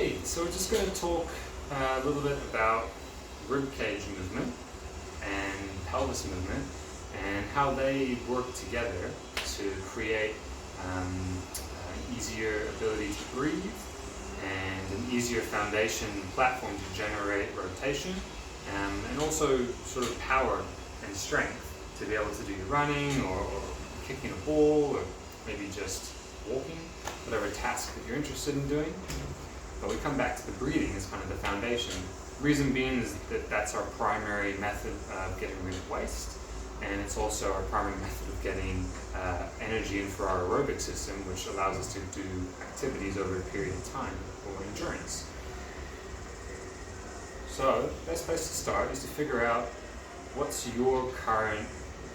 Okay, so we're just going to talk a little bit about ribcage movement and pelvis movement and how they work together to create an easier ability to breathe and an easier foundation platform to generate rotation and also sort of power and strength to be able to do running or kicking a ball or maybe just walking, whatever task that you're interested in doing. But we come back to the breathing as kind of the foundation. Reason being is that that's our primary method of getting rid of waste, and it's also our primary method of getting energy in for our aerobic system, which allows us to do activities over a period of time for endurance. So, the best place to start is to figure out what's your current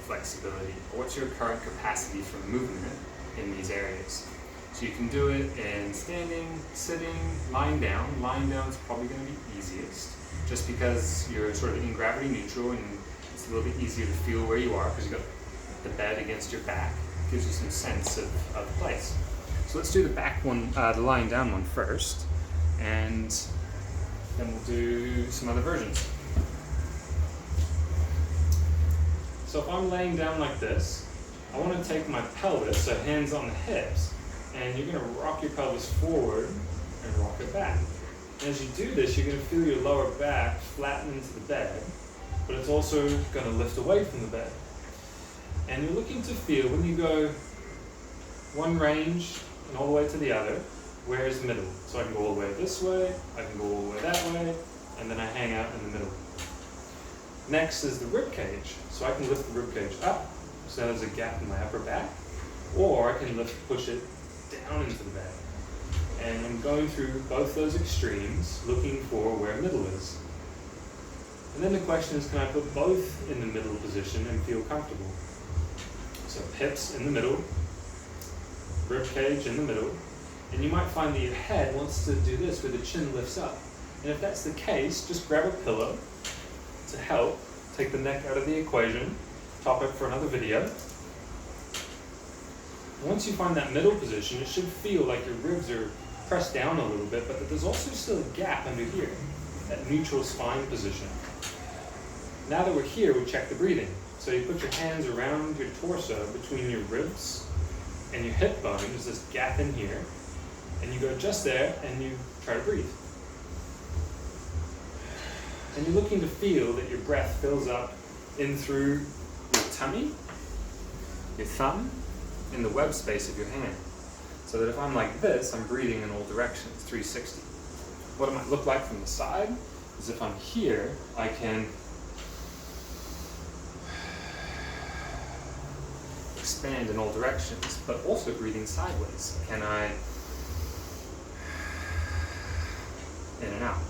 flexibility, or what's your current capacity for movement in these areas. So you can do it in standing, sitting, lying down. Lying down is probably going to be easiest, just because you're sort of in gravity neutral and it's a little bit easier to feel where you are because you've got the bed against your back. It gives you some sense of place. So let's do the back one, the lying down one first, and then we'll do some other versions. So if I'm laying down like this, I want to take my pelvis, so hands on the hips, and you're going to rock your pelvis forward and rock it back. And as you do this, you're going to feel your lower back flatten into the bed, but it's also going to lift away from the bed. And you're looking to feel, when you go one range and all the way to the other, where is the middle? So I can go all the way this way, I can go all the way that way, and then I hang out in the middle. Next is the rib cage. So I can lift the rib cage up, so there's a gap in my upper back, or I can push it down into the bed. And I'm going through both those extremes, looking for where middle is. And then the question is, can I put both in the middle position and feel comfortable? So hips in the middle, rib cage in the middle, and you might find that your head wants to do this where the chin lifts up. And if that's the case, just grab a pillow to help take the neck out of the equation. Topic for another video. Once you find that middle position, it should feel like your ribs are pressed down a little bit, but that there's also still a gap under here, that neutral spine position. Now that we're here, we check the breathing. So you put your hands around your torso between your ribs and your hip bone. There's this gap in here, and you go just there and you try to breathe. And you're looking to feel that your breath fills up in through your tummy, your thumb, in the web space of your hand. So that if I'm like this, I'm breathing in all directions, 360. What it might look like from the side is if I'm here, I can expand in all directions, but also breathing sideways. Can I in and out?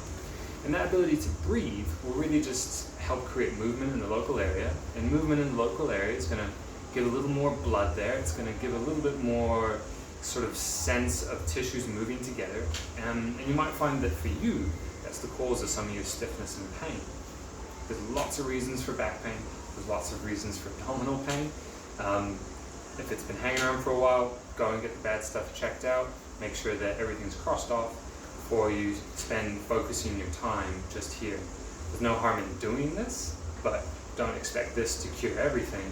And that ability to breathe will really just help create movement in the local area. And movement in the local area is going to give a little more blood there. It's going to give a little bit more sort of sense of tissues moving together. And you might find that for you, that's the cause of some of your stiffness and pain. There's lots of reasons for back pain. There's lots of reasons for abdominal pain. If it's been hanging around for a while, go and get the bad stuff checked out. Make sure that everything's crossed off before you spend focusing your time just here. There's no harm in doing this, but don't expect this to cure everything.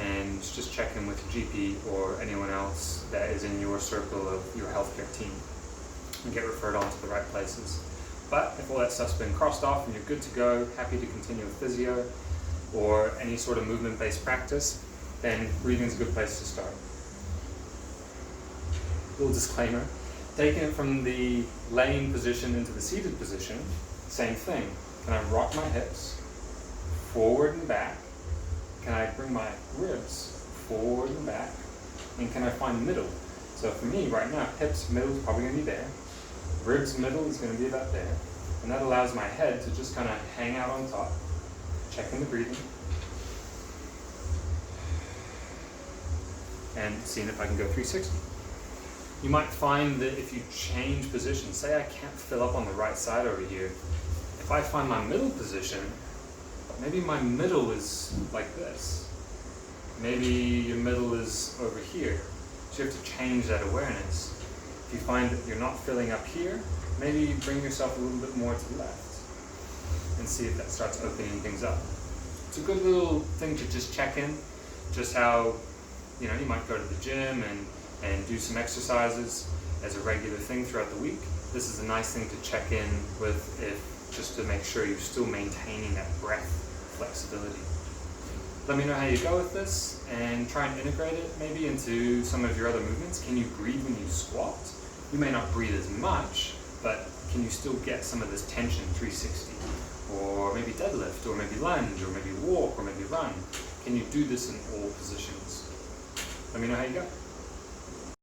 And just check in with your GP or anyone else that is in your circle of your healthcare team and get referred on to the right places. But if all that stuff's been crossed off and you're good to go, happy to continue with physio or any sort of movement-based practice, then breathing is a good place to start. Little disclaimer, taking it from the laying position into the seated position, same thing. Can I rock my hips forward and back? Can I bring my ribs forward and back? And can I find the middle? So for me right now, hips middle is probably going to be there. Ribs middle is going to be about there. And that allows my head to just kind of hang out on top, checking the breathing, and seeing if I can go 360. You might find that if you change position, say I can't fill up on the right side over here, if I find my middle position, maybe my middle is like this. Maybe your middle is over here. So you have to change that awareness. If you find that you're not filling up here, maybe bring yourself a little bit more to the left and see if that starts opening things up. It's a good little thing to just check in, just how, you might go to the gym and do some exercises as a regular thing throughout the week. This is a nice thing to check in with, just to make sure you're still maintaining that breath flexibility. Let me know how you go with this and try and integrate it maybe into some of your other movements. Can you breathe when you squat? You may not breathe as much, but can you still get some of this tension 360? Or maybe deadlift, or maybe lunge, or maybe walk, or maybe run. Can you do this in all positions? Let me know how you go.